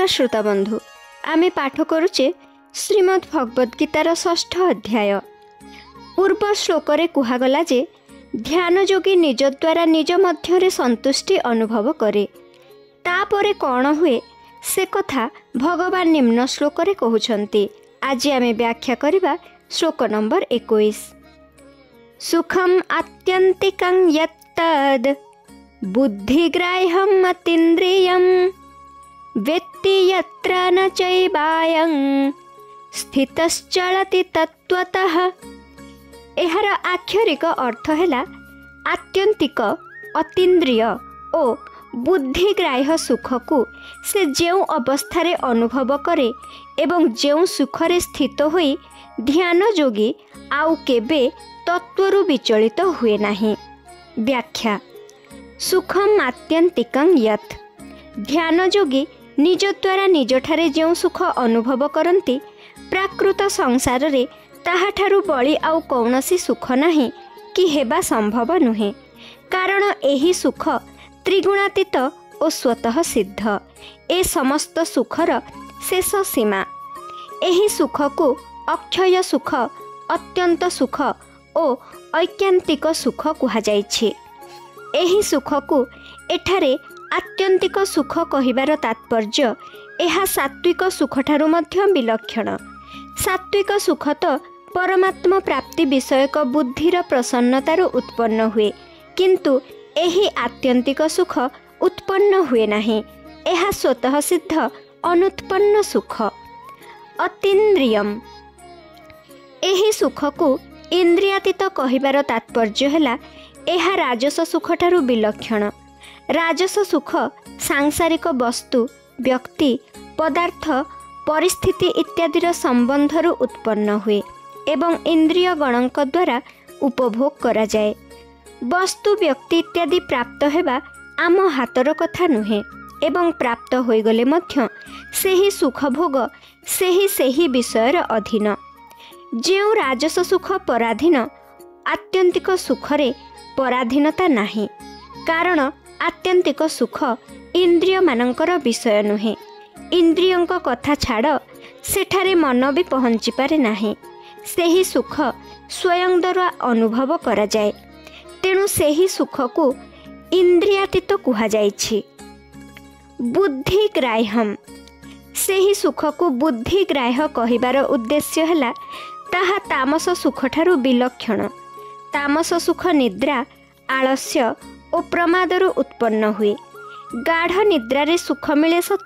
नमस्कार श्रोता बंधु, आमे पाठ करुचे श्रीमद् भगवद गीतार 6ठ अध्याय। पूर्व श्लोकरे कुहागला जे ध्यान योगी निज द्वारा निज मध्यरे संतुष्टि अनुभव करे। तापरे कौन हुए से कथा भगवान निम्न श्लोकरे कहउछन्ति। आज आमे व्याख्या करिबा श्लोक नंबर 21। सुखम आत्यंतिकं यत्तद् बुद्धिग्राह्यम् अतीन्द्रियम् वेत्ति यत्र न चैवायं स्थितश्चलति तत्त्वतः। एहार आक्षरिक अर्थ हैला आत्यंतिक अतीन्द्रिय ओ बुद्धिग्राह्य सुख को से जेउ अवस्थारे अनुभव करे एवं जेउ सुखरे स्थित होई ध्यान योगी आउ केबे तत्वरु विचलित हुए नाही। व्याख्या। सुखम आत्यंतिकं यत्, ध्यान योगी निज द्वारा निजठारे जेउ सुख अनुभव करती प्राकृत संसार रे ताहाठारु बळी आउ कौनसी सुख नाही कि हेबा संभव नुहे। कारण एही सुख त्रिगुणातीत ओ स्वतः सिद्ध। ए समस्त सुखर शेष सीमा। एही सुख को अक्षय सुख, अत्यंत सुख ओ ऐकांतिक सुख कुहा जाइछि। एही सुख को एठारे आत्यंतिक सुख कहिबार तात्पर्य एहा सात्विक सुखठारु मध्य विलक्षण। सात्विक सुख तो परमात्मा प्राप्ति विषयक बुद्धिर प्रसन्नतारु उत्पन्न हुए, किंतु एही आत्यंतिक सुख उत्पन्न हुए नाही। एहा स्वतः सिद्ध अनुत्पन्न सुख। अतीन्द्रियम, एही सुख को इंद्रियातीत कहिबार तात्पर्य हैला एहा राजस सुखठारु विलक्षण। राजस सुख सांसारिक वस्तु, व्यक्ति, पदार्थ, परिस्थिति इत्यादिर संबंधरु उत्पन्न हुए एवं इंद्रिय गणक द्वारा उपभोग करा जाए। वस्तु, व्यक्ति इत्यादि प्राप्त हेबा आम हातर कथा नुहे एवं प्राप्त होइगले मध्य सेही सुख भोग सेही विषयर अधीन। जेउ राजस सुख पराधीन, आत्यंतिक सुखरे पराधीनता नाही। कारण आत्यंतिक सुख इंद्रिय मानकर विषय नुहे। इंद्रियों कथा छाड़ सेठारे मन भी पहुँची पारे नाही। सेही सुख स्वयं द्वारा अनुभव करा जाए। तेणु सेही सुख को इंद्रियातीत कुहा जाइछि। बुद्धिग्राह्यम, सेही सुख को बुद्धिग्राह्य कहिबार उद्देश्य हैला ताहा तामस सुखठारु विलक्षण। तामस सुख निद्रा, आलस्य ओ प्रमादरु उत्पन्न हुए। गाढ़ निद्रारे सुख मिले सत,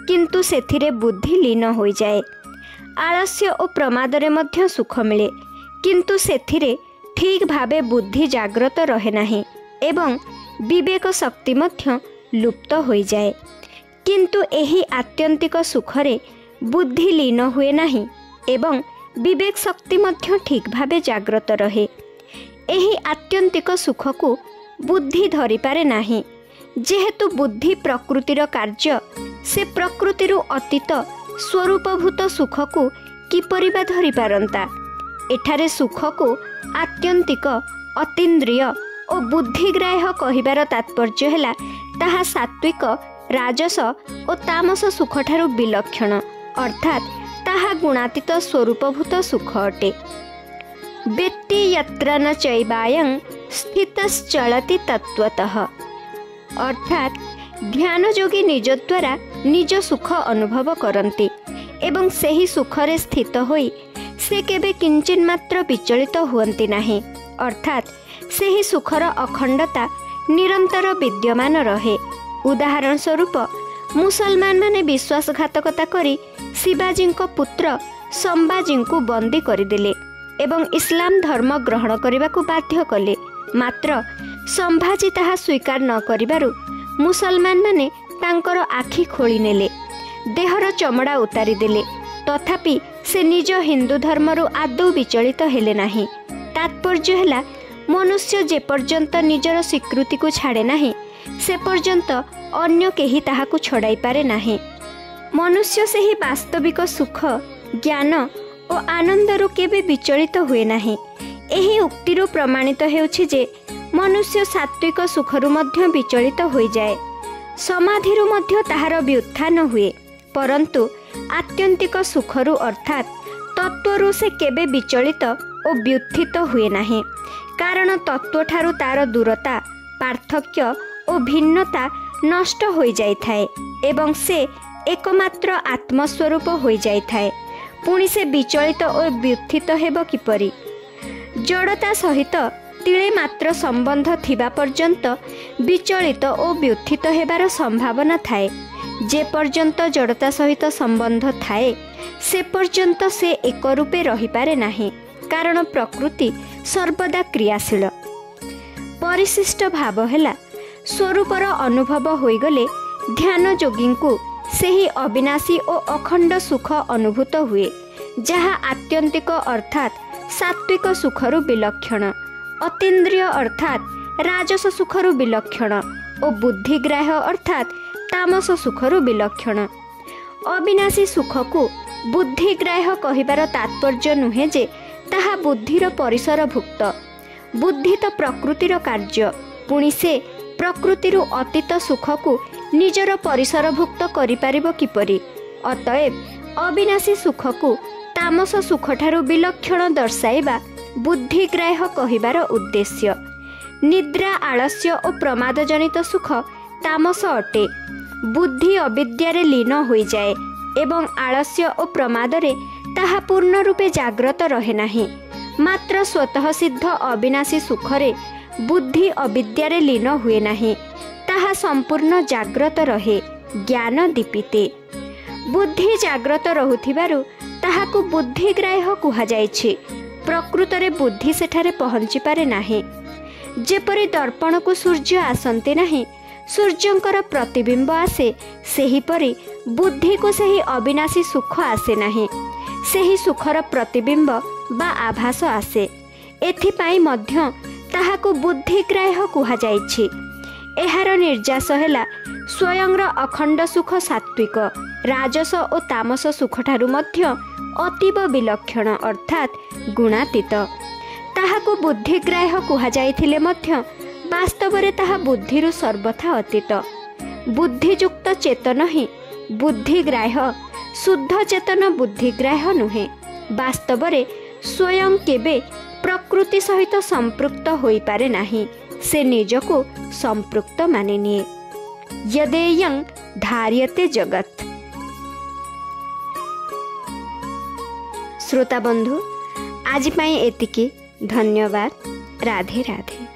किंतु सेथिरे बुद्धि लीन हो जाए। आलस्य ओ प्रमादरे मध्य सुख मिले, किंतु सेथिरे ठीक भावे बुद्धि जाग्रत रहे नाही एवं विवेक शक्ति मध्य लुप्त हो जाए। किंतु एही आत्यंतिक सुखरे बुद्धि लीन हुए नाही एवं विवेक शक्ति मध्य ठीक भावे जाग्रत रहे। एही आत्यंतिक सुख को बुद्धि धरि पारे नाही। जेहेतु बुद्धि प्रकृतिर कार्य, से प्रकृतिरु अतीत स्वरूपभूत सुख को किपरि बा धरि पारंता। एठारे सुख को आत्यंतिक, अतीन्द्रिय और बुद्धिग्राह्य कहिबार तात्पर्य हैला ताहा सात्विक, राजस और तामस सुखठारु विलक्षण, अर्थात ताहा गुणातीत स्वरूपभूत सुख अटे। वेत्ति यत्र न चैवायं स्थितश्चलति तत्त्वतः, अर्थात ध्यान योगी निज द्वारा निज सुख अनुभव करती एवं सेही सुखरे स्थित होई से केबे किंचिन मात्र विचलित हुअन्ति नाही। अर्थात सेही सुखर अखंडता निरंतर विद्यमान रहे। उदाहरण स्वरूप मुसलमान माने विश्वासघातकता करी शिवाजी पुत्र संभाजी को बंदी करदेले एवं इस्लाम धर्म ग्रहण करने को बाध्य कले। मात्र संभाजी ताहा स्वीकार न करिबारु मुसलमान माने तांकर आखि खोली नेले, देहर चमड़ा उतारी देले, तथापि से निज हिंदू धर्मरु आदौ विचलित हेले नाही। तात्पर्य हैला मनुष्य जे पर्यंत निजर स्वीकृति को छाड़े नाही से पर्यंत अन्य केही ताहाकु छड़ाई पारे नाही। मनुष्य सेही वास्तविक सुख, ज्ञान और आनंदरु केबे विचलित हुए नाही। एही उक्तिरु प्रमाणित हेउछि जे मनुष्य सात्विक सुखरु मध्य विचलित हो जाए। समाधिरु मध्य ताहार व्युत्थान हुए, परंतु आत्यंतिक सुखरू अर्थात तत्वरू से केबे विचलित और व्युत्थित हुए नाही, कारण तत्व ठारू तार दूरता पार्थक्य और भिन्नता नष्ट हो जाई थाए एवं से एकमात्र आत्मस्वरूप हो जाई थाए। पुणी से विचलित और व्युत्थित हेब किपरि? जड़ता सहित तिले मात्र संबंध थिबा पर्यंत विचलित और व्युत्थित हेबार संभावना थाए। जे पर्यंत जड़ता सहित संबंध थाए से पर्यंत से एक रूपे रही पारे नाही, कारण प्रकृति सर्वदा क्रियाशील। परिशिष्ट भाव हेला स्वरूपर अनुभव होइगले ध्यान योगी को सेही अविनाशी और अखंड सुख अनुभूत हुए, जहा आत्यंतिक अर्थात सात्विक सुखरु विलक्षण, अतीन्द्रिय अर्थात राजस सुखरु विलक्षण और बुद्धिग्राह्य अर्थात तामस सुखरु विलक्षण। अविनाशी सुख को बुद्धिग्राह्य कहिबार तात्पर्य नुहे जे ताहा बुद्धिर परिसरभुक्त। बुद्धि तो प्रकृतिर कार्य, पुणी से प्रकृतिरु अतीत सुख को निजर परिसरभुक्त करिपारिबो किपरि? अतएव अविनाशी सुख को तामस सुख ठारू विलक्षण दर्शाइबा बुद्धिग्राह्य कहिबार उद्देश्य। निद्रा आलस्य और प्रमाद जनित सुख तामस अटे। बुद्धि अविद्यारे लीन होई जाए एवं आलस्य और प्रमादरे ताहा पूर्ण रूपे जाग्रत रहे नाही। मात्र स्वतः सिद्ध अविनाशी सुखरे बुद्धि अविद्यारे लीन हुए नाही, ताहा संपूर्ण जाग्रत रहे ज्ञान दीपिते। बुद्धि जाग्रत रहुथिबारु ताहाकु बुद्धिग्राह्य कुहा जाइछि। प्रकृतरे बुद्धि सेठारे पहुँची पारे नाही। जेपरि दर्पण को सूर्य आसंती नाही, सूर्यंकर प्रतिबिंब आसे, सेहीपरि बुद्धि को सेही अविनाशी सुख आसे नाही, सेही सुखर प्रतिबिंब बा आभास आसे। एथिपाई मध्य ताहाकु बुद्धिग्राह्य कुहा जाइछि। एहार निर्यास हेला स्वयंर अखंड सुख सात्विक, राजस और तामस सुख ठारू मध्य अतीव विलक्षण अर्थात गुणातीत। ताहाकु बुद्धिग्राह्य कुहा जाइथिले मध्य वास्तवरे ताहा बुद्धिरु सर्वथा अतीत। बुद्धियुक्त चेतन ही बुद्धिग्राह्य, शुद्ध चेतन बुद्धिग्राह्य नुहे। वास्तवरे स्वयं केबे प्रकृति सहित संपृक्त होई पारे नाही, से निजको संपृक्त मानि निए। यदेयं धार्यते जगत। श्रोता बंधु, आज पाई एतिकी। धन्यवाद। राधे राधे।